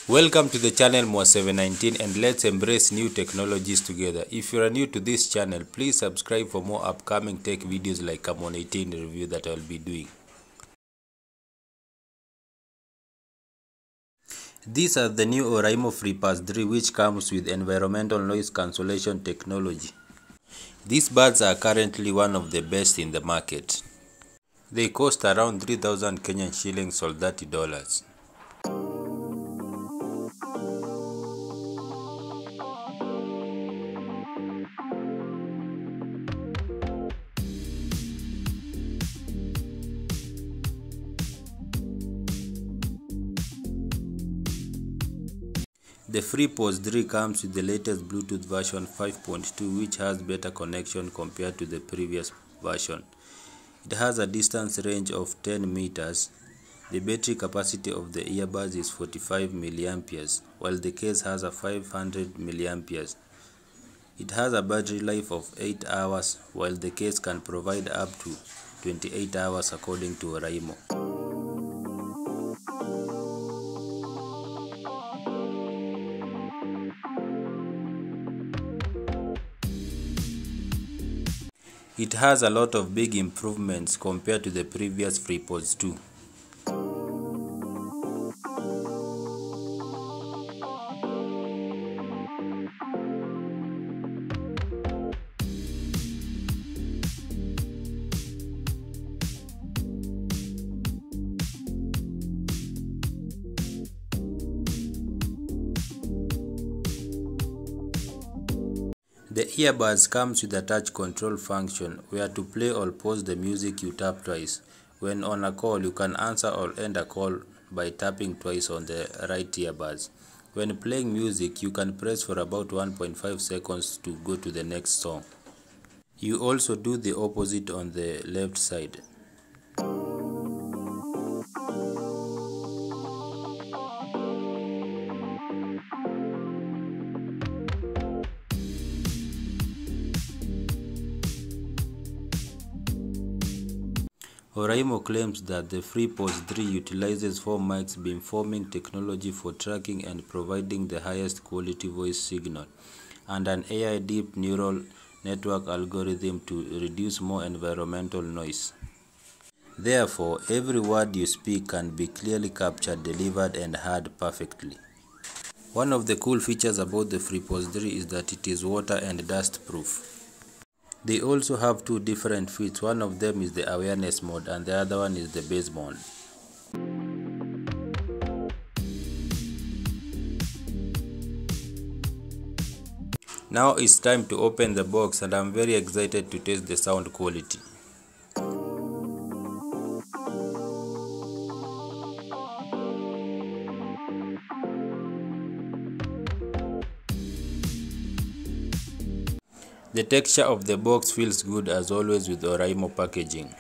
Welcome to the channel Mo719 and let's embrace new technologies together. If you are new to this channel, please subscribe for more upcoming tech videos like Mo18 review that I'll be doing. These are the new Oraimo Freepods 3 which comes with environmental noise cancellation technology. These buds are currently one of the best in the market. They cost around 3,000 Kenyan shillings or $30. The Freepods 3 comes with the latest Bluetooth version 5.2 which has better connection compared to the previous version. It has a distance range of 10 meters. The battery capacity of the earbuds is 45 mAh, while the case has a 500 mAh. It has a battery life of 8 hours, while the case can provide up to 28 hours according to Oraimo. It has a lot of big improvements compared to the previous Freepods 2. The earbuds comes with a touch control function where to play or pause the music you tap twice. When on a call, you can answer or end a call by tapping twice on the right earbuds. When playing music, you can press for about 1.5 seconds to go to the next song. You also do the opposite on the left side. Oraimo claims that the Freepods 3 utilizes 4 mics beamforming technology for tracking and providing the highest quality voice signal, and an AI deep neural network algorithm to reduce more environmental noise. Therefore, every word you speak can be clearly captured, delivered, and heard perfectly. One of the cool features about the Freepods 3 is that it is water and dust proof. They also have two different fits. One of them is the awareness mode and the other one is the bass mode. Now it's time to open the box and I'm very excited to test the sound quality. The texture of the box feels good as always with Oraimo packaging.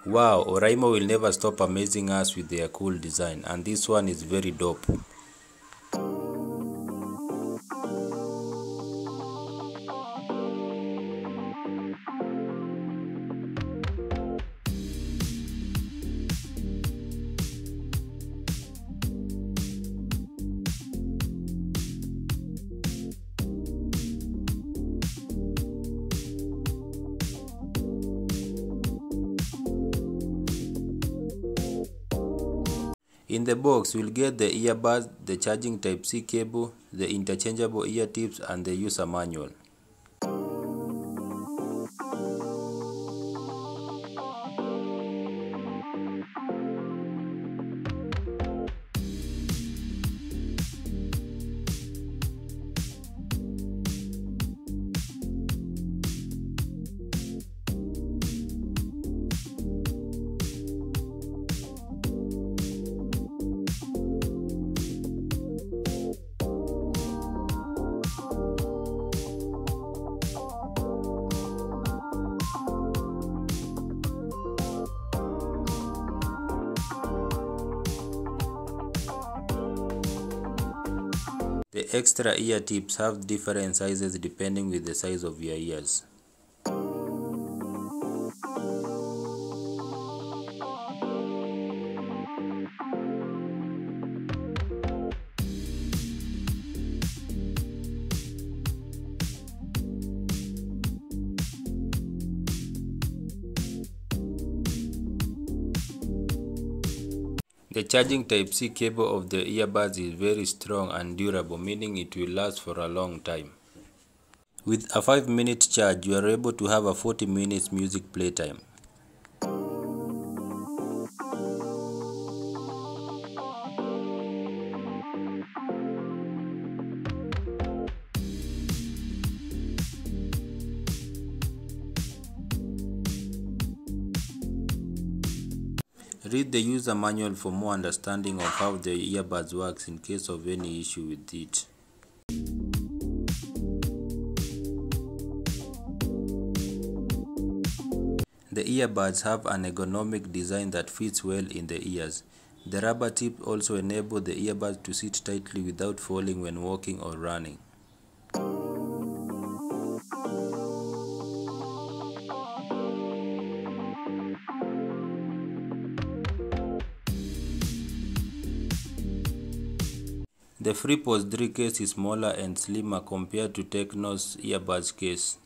Wow, Oraimo will never stop amazing us with their cool design, and this one is very dope. In the box, you'll get the earbuds, the charging Type-C cable, the interchangeable ear tips, and the user manual. The extra ear tips have different sizes depending with the size of your ears. The charging Type-C cable of the earbuds is very strong and durable, meaning it will last for a long time. With a 5-minute charge, you are able to have a 40 minutes music playtime. Read the user manual for more understanding of how the earbuds works in case of any issue with it. The earbuds have an ergonomic design that fits well in the ears. The rubber tip also enables the earbuds to sit tightly without falling when walking or running. The Freepods 3 case is smaller and slimmer compared to Tecno's earbuds case.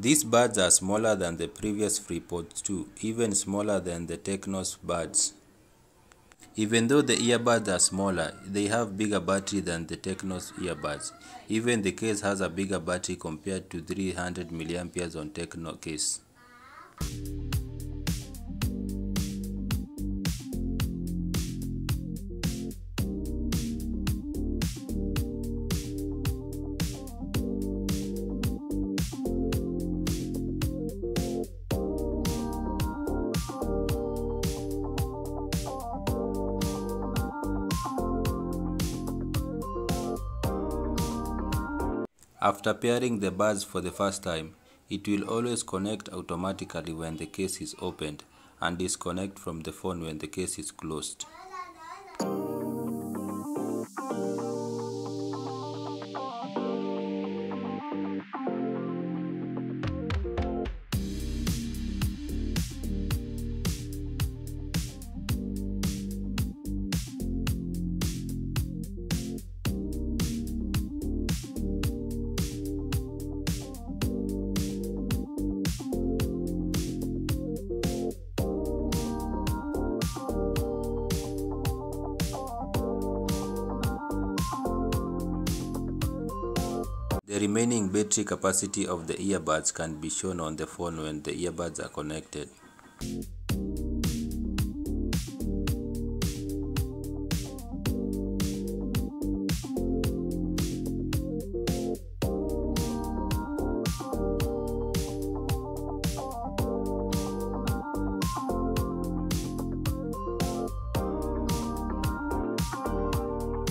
These buds are smaller than the previous Freepods 2, even smaller than the Tecno's buds. Even though the earbuds are smaller, they have bigger battery than the Tecno's earbuds. Even the case has a bigger battery compared to 300 mAh on Tecno case. After pairing the buds for the first time, it will always connect automatically when the case is opened and disconnect from the phone when the case is closed. The remaining battery capacity of the earbuds can be shown on the phone when the earbuds are connected.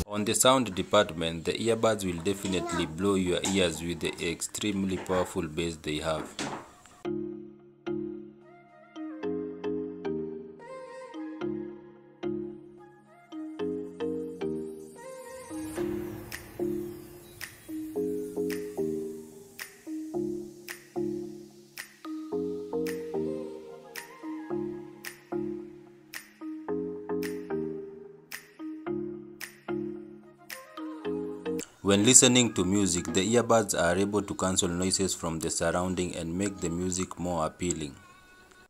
On the sound department, the earbuds will definitely blow your ears with the extremely powerful bass they have. When listening to music, the earbuds are able to cancel noises from the surrounding and make the music more appealing.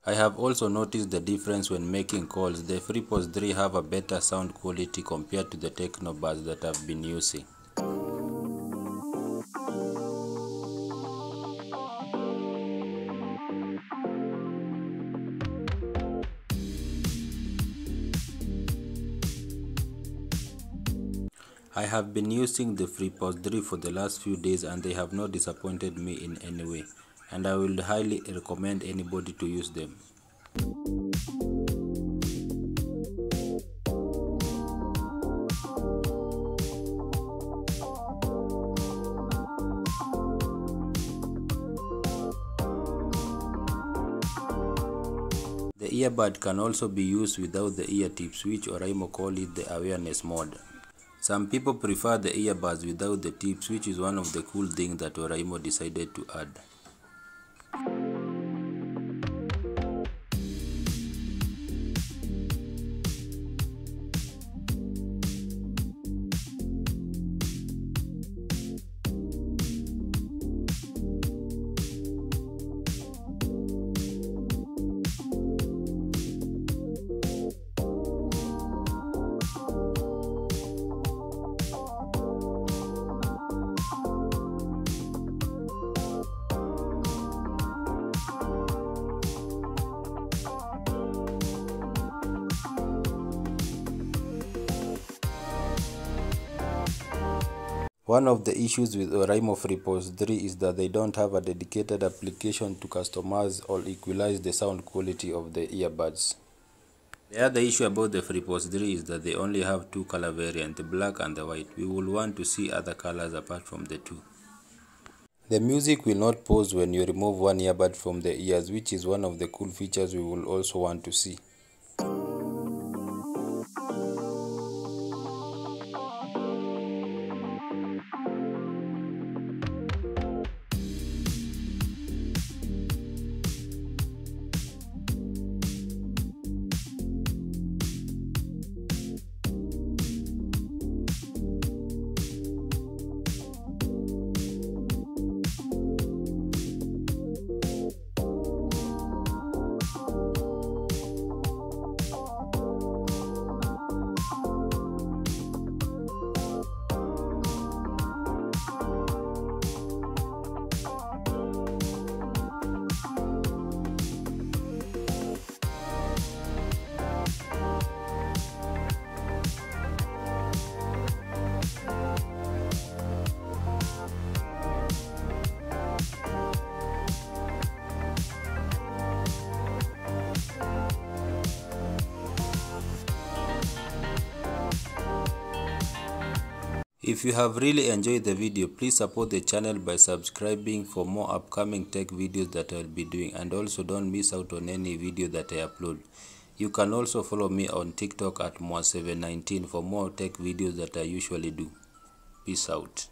I have also noticed the difference when making calls. The Freepods 3 have a better sound quality compared to the Techno buds that I've been using. I have been using the Freepods 3 for the last few days and they have not disappointed me in any way, and I will highly recommend anybody to use them. The earbud can also be used without the ear tips, which Oraimo call it the awareness mode. Some people prefer the earbuds without the tips, which is one of the cool things that Oraimo decided to add. One of the issues with Oraimo Freepods 3 is that they don't have a dedicated application to customize or equalize the sound quality of the earbuds. The other issue about the Freepods 3 is that they only have two color variants, the black and the white. We will want to see other colors apart from the two. The music will not pause when you remove one earbud from the ears, which is one of the cool features we will also want to see. If you have really enjoyed the video, please support the channel by subscribing for more upcoming tech videos that I will be doing, and also don't miss out on any video that I upload. You can also follow me on TikTok at Mo719 for more tech videos that I usually do. Peace out.